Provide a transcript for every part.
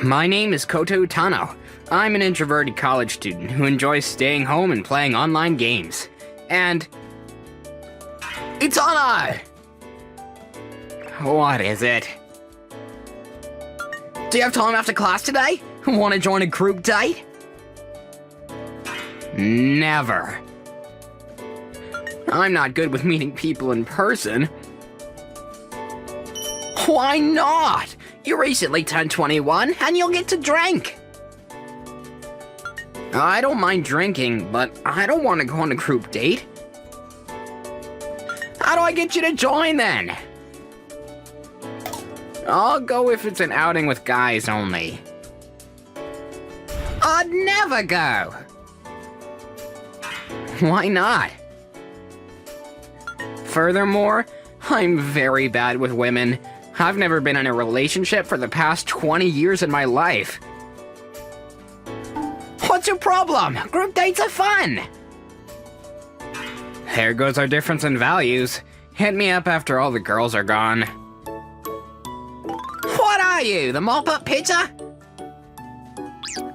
My name is Koto Tano. I'm an introverted college student who enjoys staying home and playing online games. And... it's Anna! What is it? Do you have time after class today? Want to join a group date? Never. I'm not good with meeting people in person. Why not? You recently turned 21 and you'll get to drink. I don't mind drinking, but I don't want to go on a group date. How do I get you to join then? I'll go if it's an outing with guys only. I'd never go. Why not? Furthermore, I'm very bad with women. I've never been in a relationship for the past 20 years in my life. What's your problem? Group dates are fun. There goes our difference in values. Hit me up after all the girls are gone. What are you, the mop-up pitcher?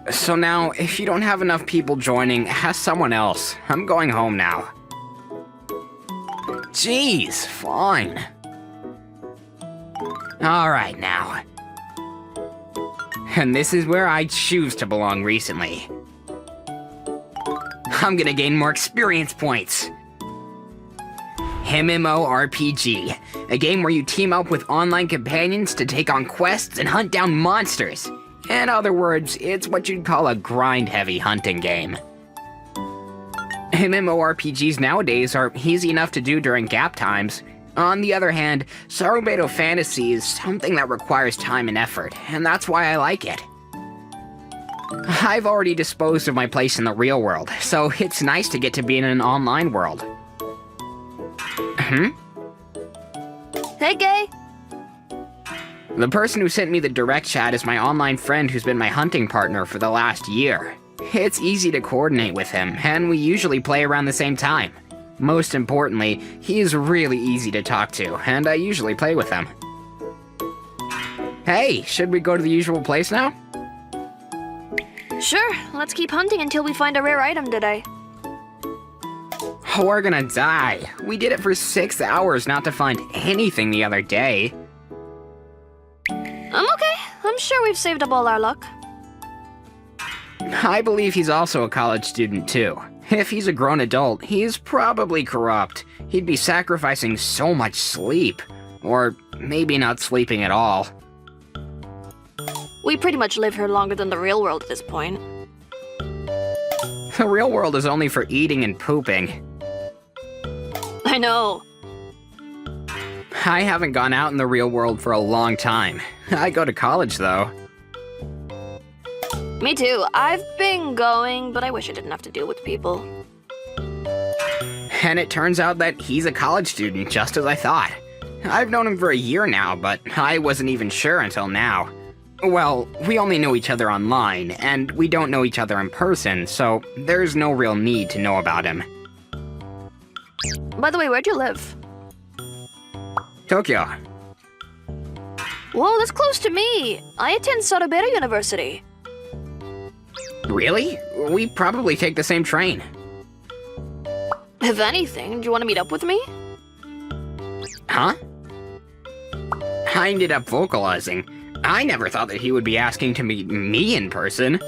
So now, if you don't have enough people joining, ask someone else. I'm going home now. Jeez, fine. Alright now. And this is where I choose to belong recently. I'm gonna gain more experience points. MMORPG, a game where you team up with online companions to take on quests and hunt down monsters. In other words, it's what you'd call a grind-heavy hunting game. MMORPGs nowadays are easy enough to do during gap times. On the other hand, Sarubedo Fantasy is something that requires time and effort, and that's why I like it. I've already disposed of my place in the real world, so it's nice to get to be in an online world. Hey, Gay. The person who sent me the direct chat is my online friend who's been my hunting partner for the last year. It's easy to coordinate with him, and we usually play around the same time. Most importantly, he is really easy to talk to, and I usually play with him. Hey, should we go to the usual place now? Sure, let's keep hunting until we find a rare item today. We're gonna die. We did it for 6 hours not to find anything the other day. I'm okay. I'm sure we've saved up all our luck. I believe he's also a college student too. If he's a grown adult, he's probably corrupt. He'd be sacrificing so much sleep. Or maybe not sleeping at all. We pretty much live here longer than the real world at this point. The real world is only for eating and pooping. I know. I haven't gone out in the real world for a long time. I go to college though. Me too. I've been going, but I wish I didn't have to deal with people. And it turns out that he's a college student, just as I thought. I've known him for a year now, but I wasn't even sure until now. Well, we only know each other online, and we don't know each other in person, so there's no real need to know about him. By the way, where do you live? Tokyo. Whoa, that's close to me. I attend Sarubedo University. Really? We probably take the same train. If anything, do you want to meet up with me? Huh? I ended up vocalizing. I never thought that he would be asking to meet me in person.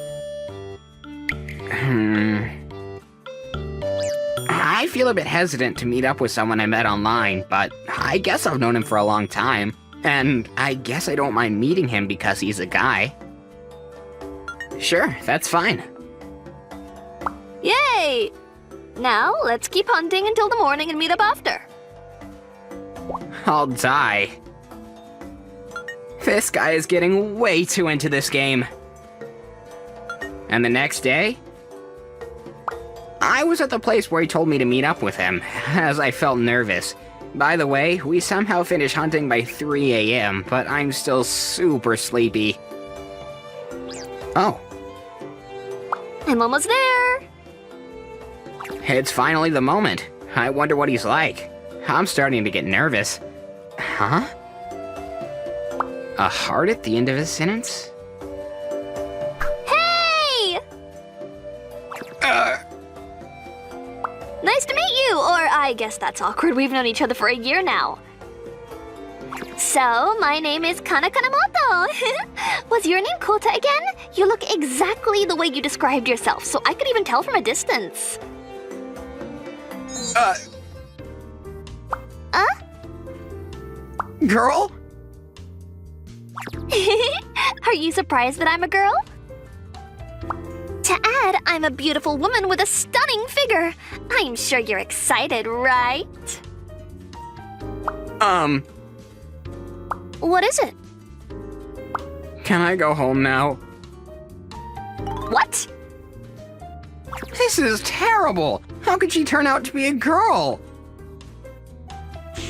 I feel a bit hesitant to meet up with someone I met online, but I guess I've known him for a long time. And I guess I don't mind meeting him because he's a guy. Sure, that's fine. Yay! Now, let's keep hunting until the morning and meet up after. I'll die. This guy is getting way too into this game. And the next day, I was at the place where he told me to meet up with him, as I felt nervous. By the way, we somehow finished hunting by 3 AM, but I'm still super sleepy. Oh. I'm almost there! It's finally the moment. I wonder what he's like. I'm starting to get nervous. Huh? A heart at the end of his sentence? I guess that's awkward. We've known each other for a year now. So, my name is Kana Kanamoto. Was your name Kota again? You look exactly the way you described yourself, so I could even tell from a distance. Girl? Are you surprised that I'm a girl? To add, I'm a beautiful woman with a stunning figure. I'm sure you're excited, right? What is it? Can I go home now? What? This is terrible! How could she turn out to be a girl?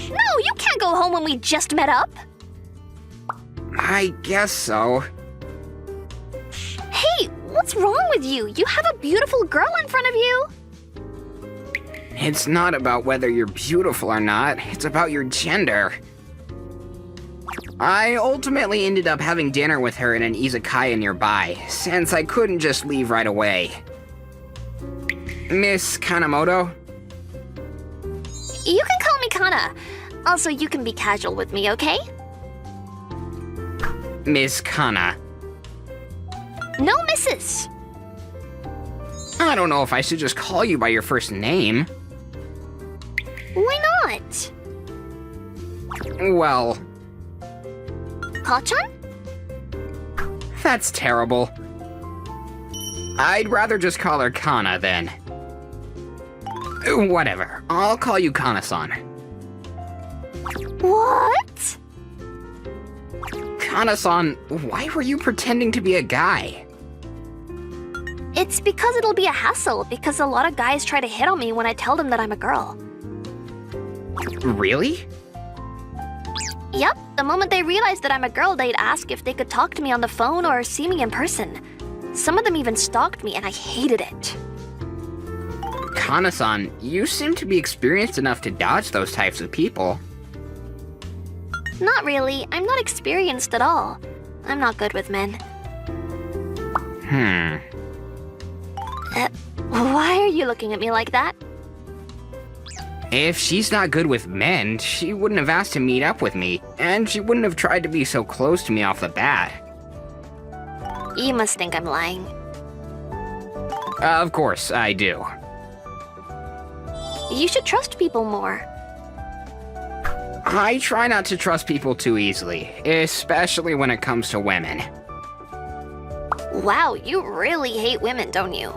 No, you can't go home when we just met up. I guess so. Hey, what's wrong with you? You have a beautiful girl in front of you. It's not about whether you're beautiful or not, it's about your gender. I ultimately ended up having dinner with her in an izakaya nearby, since I couldn't just leave right away. Miss Kanemoto? You can call me Kana. Also, you can be casual with me, okay? Miss Kana. No misses. I don't know if I should just call you by your first name. Why not? Well, Kachan? that's terrible. I'd rather just call her Kana then. Whatever, I'll call you Kana-san. What? Kana-san, why were you pretending to be a guy? It's because it'll be a hassle, because a lot of guys try to hit on me when I tell them that I'm a girl. Really? Yep, the moment they realized that I'm a girl, they'd ask if they could talk to me on the phone or see me in person. Some of them even stalked me, and I hated it. Kana-san, you seem to be experienced enough to dodge those types of people. Not really. I'm not experienced at all. I'm not good with men. Why are you looking at me like that? If she's not good with men, she wouldn't have asked to meet up with me, and she wouldn't have tried to be so close to me off the bat. You must think I'm lying. Of course, I do. You should trust people more. I try not to trust people too easily, especially when it comes to women. Wow, you really hate women, don't you?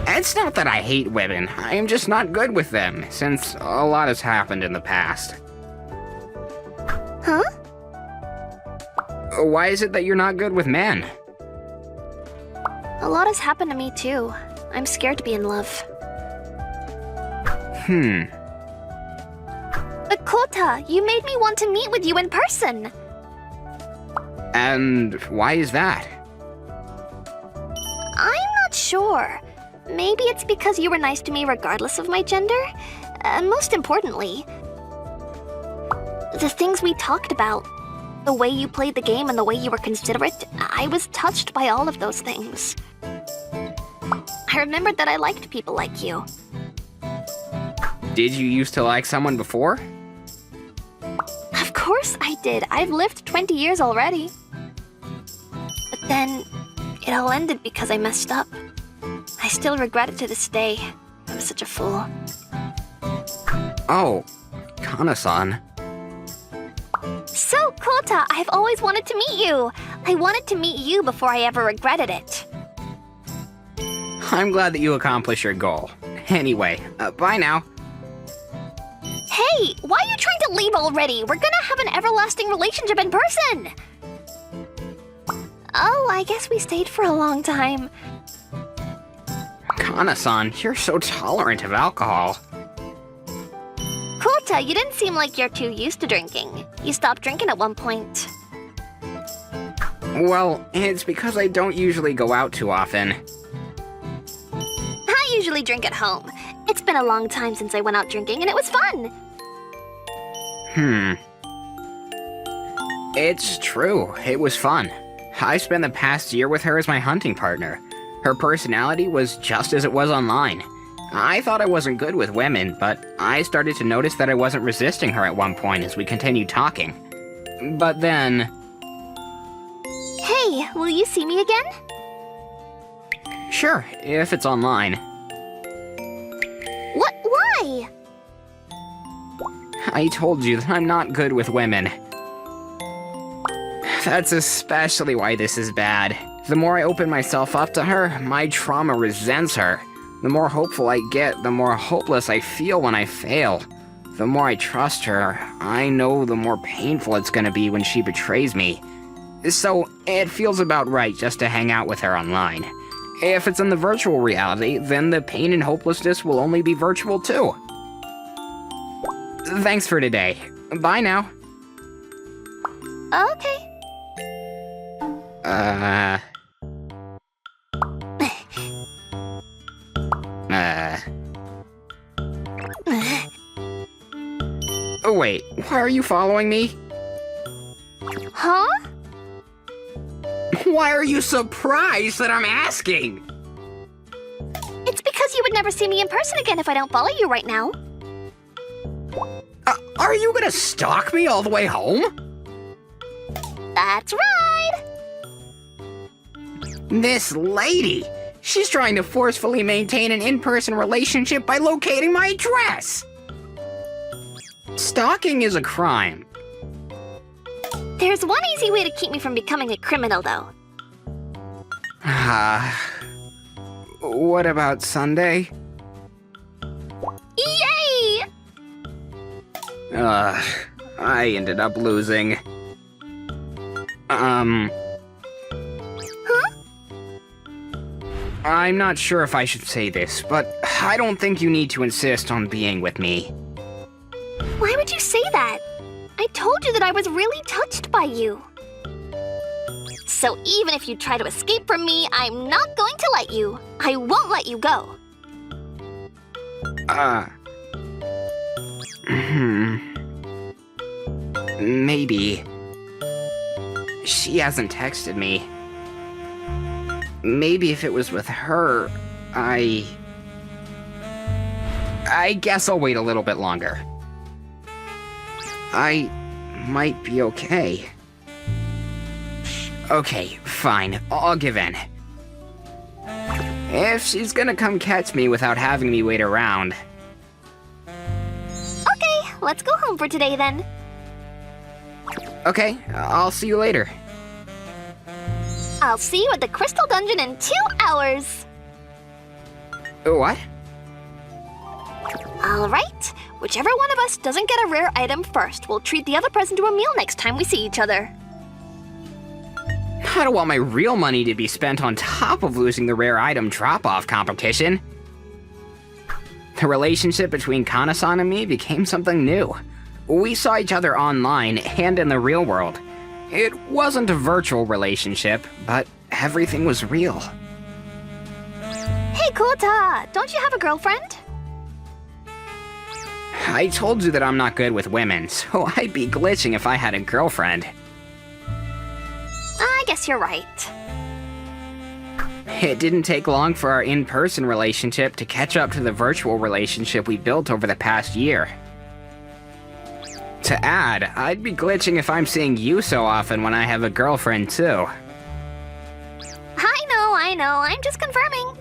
It's not that I hate women, I am just not good with them, since a lot has happened in the past. Huh? Why is it that you're not good with men? A lot has happened to me too. I'm scared to be in love. But Kota, you made me want to meet with you in person. And why is that? I'm not sure. Maybe it's because you were nice to me regardless of my gender. Most importantly, the things we talked about. The way you played the game and the way you were considerate. I was touched by all of those things. I remembered that I liked people like you. Did you used to like someone before? Of course I did. I've lived 20 years already. But then, it all ended because I messed up. I still regret it to this day. I was such a fool. Oh, Kana-san. So, Kota, I've always wanted to meet you. I wanted to meet you before I ever regretted it. I'm glad that you accomplished your goal. Anyway, bye now. Hey, why are you trying to leave already? We're gonna have an everlasting relationship in person. Oh, I guess we stayed for a long time. Kana-san, you're so tolerant of alcohol. Kota, you didn't seem like you're too used to drinking. You stopped drinking at one point. Well, it's because I don't usually go out too often. I usually drink at home. It's been a long time since I went out drinking, and it was fun. It's true, it was fun. I spent the past year with her as my hunting partner. Her personality was just as it was online. I thought I wasn't good with women, but I started to notice that I wasn't resisting her at one point as we continued talking. But then... Hey, will you see me again? Sure, if it's online. What? Why? I told you that I'm not good with women. That's especially why this is bad. The more I open myself up to her, my trauma resents her. The more hopeful I get, the more hopeless I feel when I fail. The more I trust her, I know the more painful it's gonna be when she betrays me. So, it feels about right just to hang out with her online. If it's in the virtual reality, then the pain and hopelessness will only be virtual too. Thanks for today. Bye now. Okay. Oh wait, why are you following me? Huh? Why are you surprised that I'm asking? It's because you would never see me in person again if I don't follow you right now. Are you gonna stalk me all the way home? That's right! This lady! She's trying to forcefully maintain an in-person relationship by locating my address! Stalking is a crime. There's one easy way to keep me from becoming a criminal, though. What about Sunday? Yay! I ended up losing. Huh? I'm not sure if I should say this, but I don't think you need to insist on being with me. Why would you say that? I told you that I was really touched by you. So even if you try to escape from me, I'm not going to let you. I won't let you go. Maybe. She hasn't texted me. Maybe if it was with her, I guess I'll wait a little bit longer. I might be okay. Okay, fine. I'll give in. If she's gonna come catch me without having me wait around. Okay, let's go home for today then. Okay, I'll see you later. I'll see you at the Crystal Dungeon in 2 hours. What? Alright, whichever one of us doesn't get a rare item first, we'll treat the other person to a meal next time we see each other. I don't want my real money to be spent on top of losing the rare item drop-off competition. The relationship between Kana-san and me became something new. We saw each other online and in the real world. It wasn't a virtual relationship, but everything was real. Hey, Kota, don't you have a girlfriend? I told you that I'm not good with women, so I'd be glitching if I had a girlfriend. I guess you're right. It didn't take long for our in-person relationship to catch up to the virtual relationship we built over the past year. To add, I'd be glitching if I'm seeing you so often when I have a girlfriend too. I know, I'm just confirming.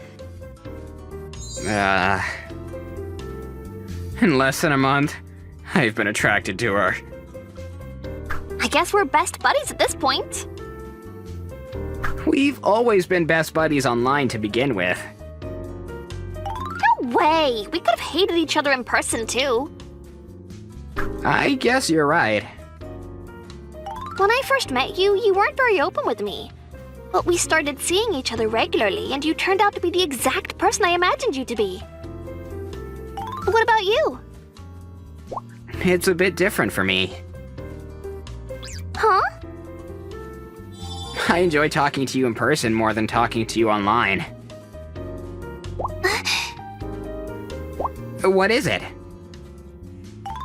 In less than a month, I've been attracted to her. I guess we're best buddies at this point. We've always been best buddies online to begin with. No way! We could have hated each other in person too. I guess you're right. When I first met you, you weren't very open with me. But we started seeing each other regularly, and you turned out to be the exact person I imagined you to be. What about you? It's a bit different for me. Huh? I enjoy talking to you in person more than talking to you online. What is it?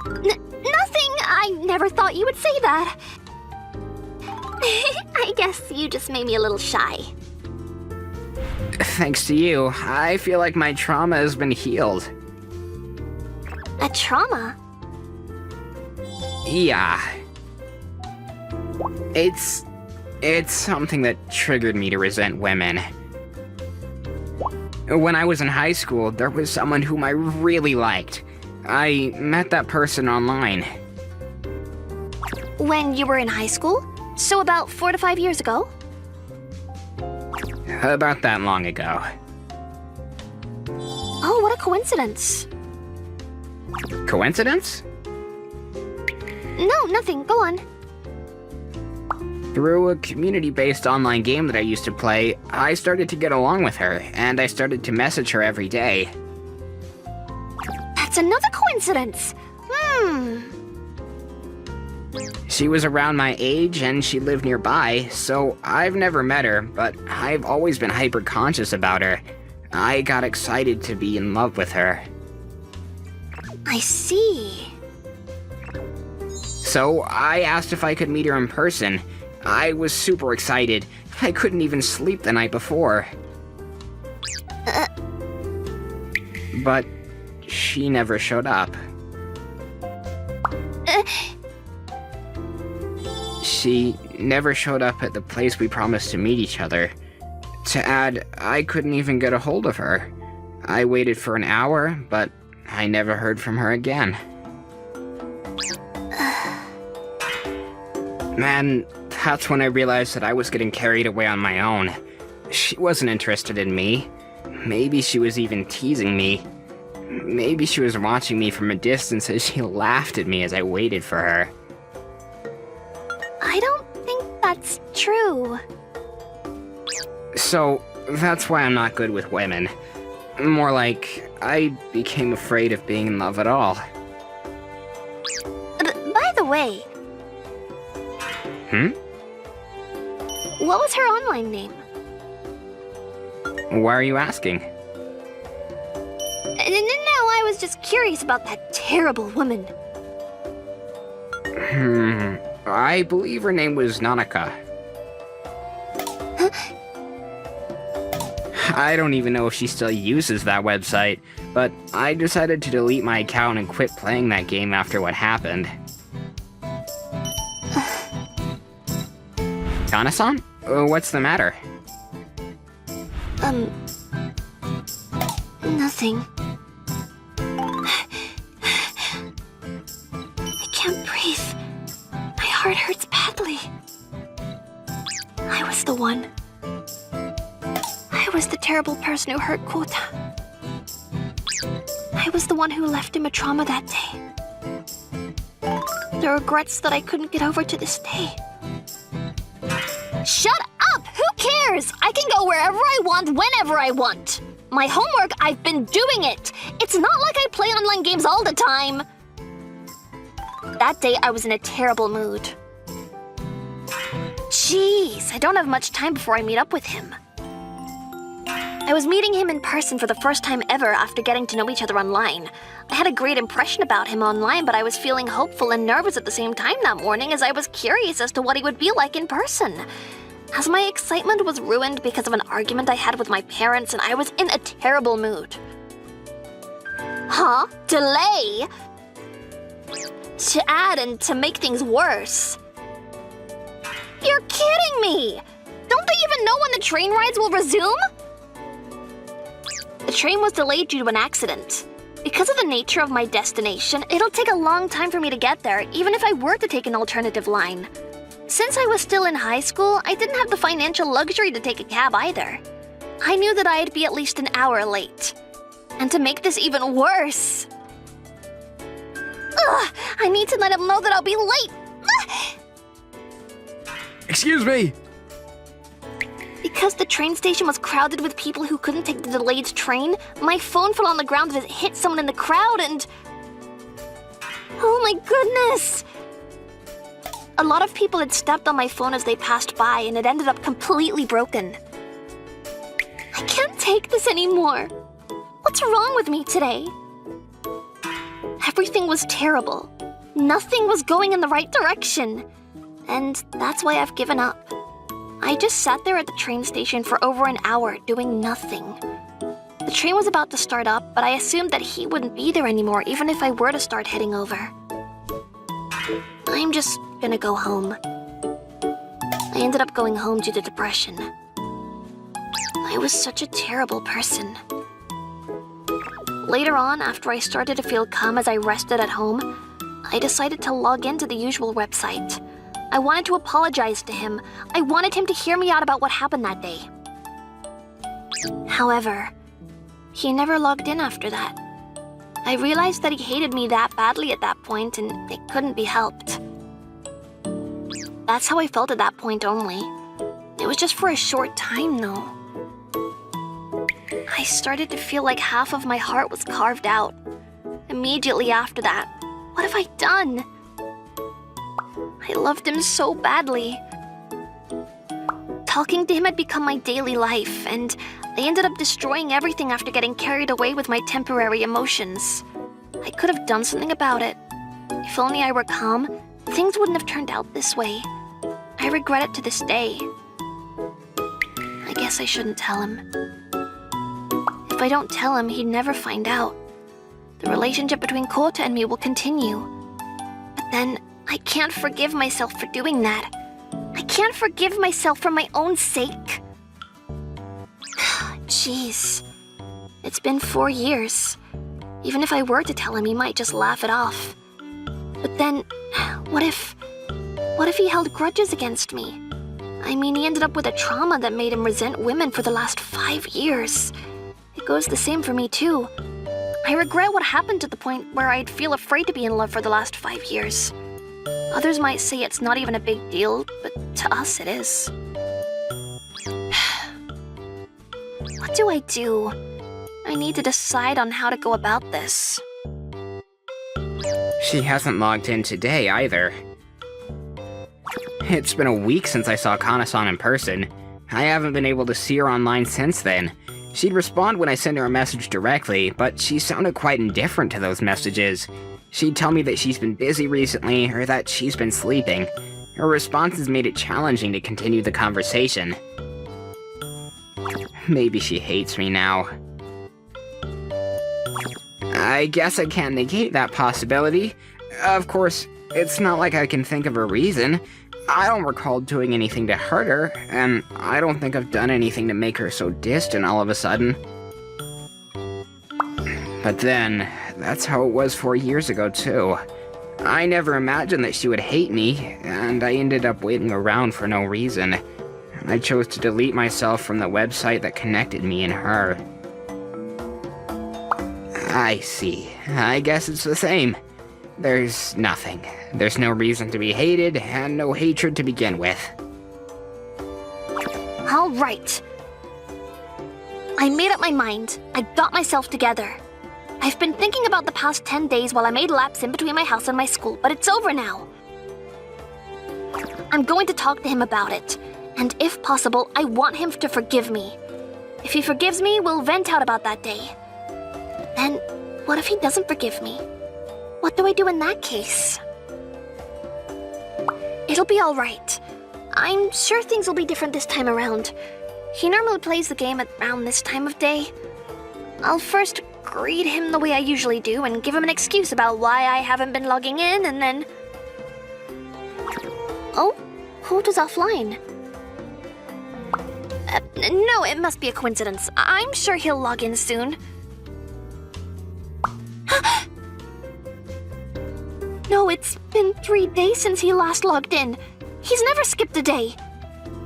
Nothing. I never thought you would say that. I guess you just made me a little shy. Thanks to you, I feel like my trauma has been healed. A trauma? Yeah. It's something that triggered me to resent women. When I was in high school, there was someone whom I really liked. I met that person online. When you were in high school? So about 4 to 5 years ago? About that long ago. Oh, what a coincidence. Coincidence? No, nothing. Go on. Through a community-based online game that I used to play, I started to get along with her, and I started to message her every day. That's another coincidence. She was around my age and she lived nearby, so I've never met her, but I've always been hyper-conscious about her. I got excited to be in love with her. I see. So I asked if I could meet her in person. I was super excited. I couldn't even sleep the night before. But she never showed up. She never showed up at the place we promised to meet each other. To add, I couldn't even get a hold of her. I waited for an hour, but I never heard from her again. Man, that's when I realized that I was getting carried away on my own. She wasn't interested in me. Maybe she was even teasing me. Maybe she was watching me from a distance as she laughed at me as I waited for her. I don't think that's true. So, that's why I'm not good with women. More like, I became afraid of being in love at all. By the way... What was her online name? Why are you asking? No, I was just curious about that terrible woman. I believe her name was Nanaka. I don't even know if she still uses that website, but I decided to delete my account and quit playing that game after what happened. Kana-san? What's the matter? Nothing. I can't breathe. My heart hurts badly. I was the one. I was the terrible person who hurt Kota. I was the one who left him a trauma that day. The regrets that I couldn't get over to this day. Shut up! Who cares? I can go wherever I want, whenever I want. My homework, I've been doing it. It's not like I play online games all the time. That day, I was in a terrible mood. Jeez, I don't have much time before I meet up with him. I was meeting him in person for the first time ever after getting to know each other online. I had a great impression about him online, but I was feeling hopeful and nervous at the same time that morning as I was curious as to what he would be like in person. As my excitement was ruined because of an argument I had with my parents and I was in a terrible mood. Huh? Delay? To add and to make things worse. You're kidding me! Don't they even know when the train rides will resume? The train was delayed due to an accident. Because of the nature of my destination, it'll take a long time for me to get there, even if I were to take an alternative line. Since I was still in high school, I didn't have the financial luxury to take a cab either. I knew that I'd be at least an hour late. And to make this even worse... Ugh, I need to let him know that I'll be late. Excuse me! Because the train station was crowded with people who couldn't take the delayed train, my phone fell on the ground as it hit someone in the crowd and... Oh my goodness! A lot of people had stepped on my phone as they passed by and it ended up completely broken. I can't take this anymore. What's wrong with me today? Everything was terrible. Nothing was going in the right direction. And that's why I've given up. I just sat there at the train station for over an hour doing nothing. The train was about to start up, but I assumed that he wouldn't be there anymore even if I were to start heading over. I'm just gonna go home. I ended up going home due to depression. I was such a terrible person. Later on, after I started to feel calm as I rested at home, I decided to log into the usual website. I wanted to apologize to him. I wanted him to hear me out about what happened that day. However, he never logged in after that. I realized that he hated me that badly at that point, and it couldn't be helped. That's how I felt at that point only. It was just for a short time, though. I started to feel like half of my heart was carved out. Immediately after that, what have I done? I loved him so badly. Talking to him had become my daily life, and I ended up destroying everything after getting carried away with my temporary emotions. I could have done something about it. If only I were calm, things wouldn't have turned out this way. I regret it to this day. I guess I shouldn't tell him. If I don't tell him, he'd never find out. The relationship between Kota and me will continue. But then, I can't forgive myself for doing that. I can't forgive myself for my own sake. Jeez. It's been 4 years. Even if I were to tell him, he might just laugh it off. But then, what if he held grudges against me? I mean, he ended up with a trauma that made him resent women for the last 5 years. It goes the same for me, too. I regret what happened to the point where I'd feel afraid to be in love for the last 5 years. Others might say it's not even a big deal, but to us it is. What do I do? I need to decide on how to go about this. She hasn't logged in today either. It's been a week since I saw Kana-san in person. I haven't been able to see her online since then. She'd respond when I send her a message directly, but she sounded quite indifferent to those messages. She'd tell me that she's been busy recently, or that she's been sleeping. Her responses made it challenging to continue the conversation. Maybe she hates me now. I guess I can't negate that possibility. Of course, it's not like I can think of a reason. I don't recall doing anything to hurt her, and I don't think I've done anything to make her so distant all of a sudden. But then, that's how it was 4 years ago too. I never imagined that she would hate me, and I ended up waiting around for no reason. I chose to delete myself from the website that connected me and her. I see. I guess it's the same. There's nothing. There's no reason to be hated, and no hatred to begin with. All right. I made up my mind. I got myself together. I've been thinking about the past 10 days while I made laps in between my house and my school, but it's over now. I'm going to talk to him about it, and if possible, I want him to forgive me. If he forgives me, we'll vent out about that day. Then, what if he doesn't forgive me? What do I do in that case? It'll be all right. I'm sure things will be different this time around. He normally plays the game at around this time of day. I'll first greet him the way I usually do and give him an excuse about why I haven't been logging in, and then... Oh, Kota's offline. No, it must be a coincidence. I'm sure he'll log in soon. No, it's been 3 days since he last logged in. He's never skipped a day.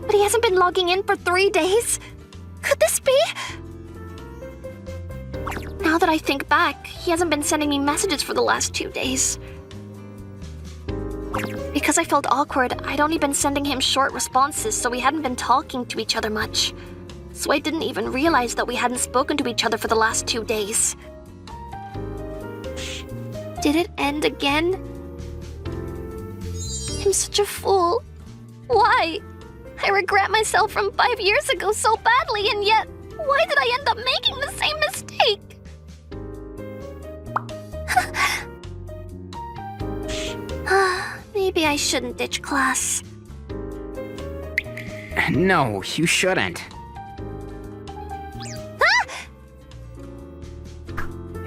But he hasn't been logging in for 3 days? Could this be? Now that I think back, he hasn't been sending me messages for the last 2 days. Because I felt awkward, I'd only been sending him short responses, so we hadn't been talking to each other much. So I didn't even realize that we hadn't spoken to each other for the last 2 days. Did it end again? I'm such a fool. Why? I regret myself from 5 years ago so badly, and yet, why did I end up making the same mistake? Maybe I shouldn't ditch class. No, you shouldn't.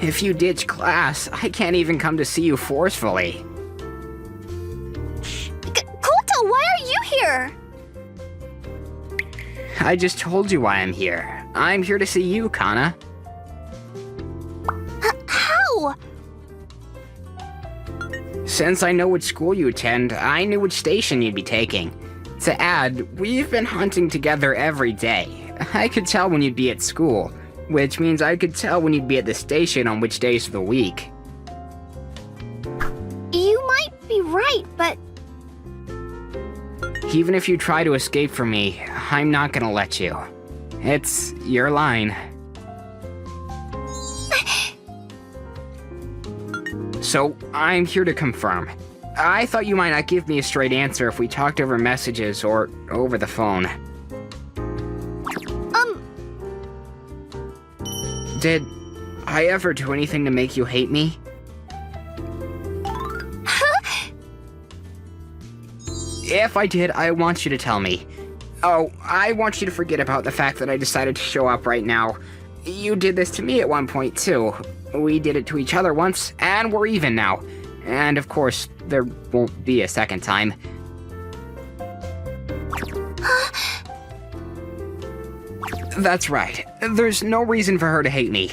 If you ditch class, I can't even come to see you forcefully. Koto, why are you here? I just told you why I'm here. I'm here to see you, Kana. How? Since I know which school you attend, I knew which station you'd be taking. To add, we've been hunting together every day. I could tell when you'd be at school, which means I could tell when you'd be at the station on which days of the week. You might be right, but... Even if you try to escape from me, I'm not gonna let you. It's your line. So, I'm here to confirm. I thought you might not give me a straight answer if we talked over messages or over the phone. Did I ever do anything to make you hate me? If I did, I want you to tell me. Oh, I want you to forget about the fact that I decided to show up right now. You did this to me at one point, too. We did it to each other once, and we're even now. And of course, there won't be a second time. That's right. There's no reason for her to hate me.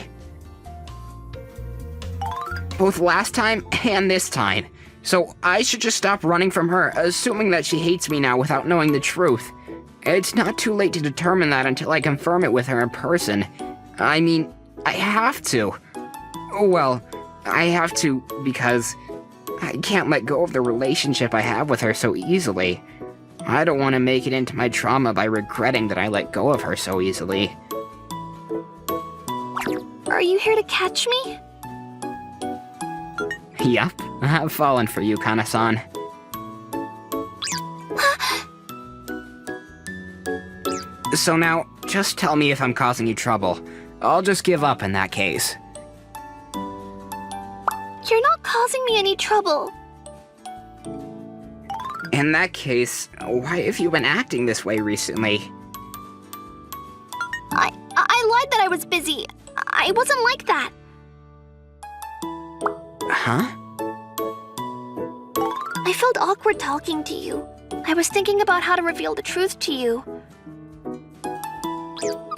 Both last time and this time. So I should just stop running from her, assuming that she hates me now without knowing the truth. It's not too late to determine that until I confirm it with her in person. I mean, I have to. Well, I have to because I can't let go of the relationship I have with her so easily. I don't want to make it into my trauma by regretting that I let go of her so easily. Are you here to catch me? Yup, I've fallen for you, Kana-san. So now, just tell me if I'm causing you trouble. I'll just give up in that case. You're not causing me any trouble. In that case, why have you been acting this way recently? I lied that I was busy. I wasn't like that. Huh? I felt awkward talking to you. I was thinking about how to reveal the truth to you.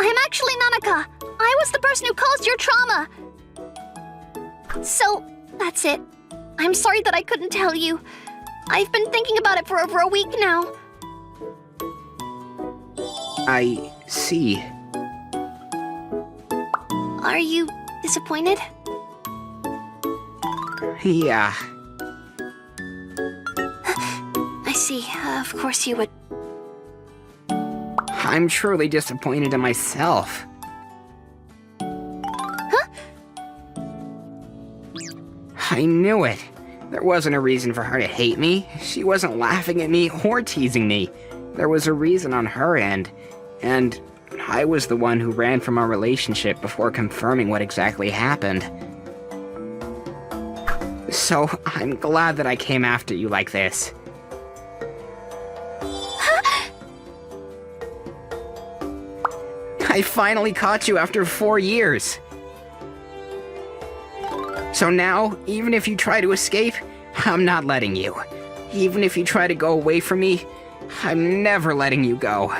I'm actually Nanaka. I was the person who caused your trauma. So, that's it. I'm sorry that I couldn't tell you. I've been thinking about it for over a week now. I see. Are you disappointed? Yeah. I see. Of course you would. I'm truly disappointed in myself. Huh? I knew it. There wasn't a reason for her to hate me. She wasn't laughing at me or teasing me. There was a reason on her end, and I was the one who ran from our relationship before confirming what exactly happened. So, I'm glad that I came after you like this. I finally caught you after 4 years. So now, even if you try to escape, I'm not letting you. Even if you try to go away from me, I'm never letting you go.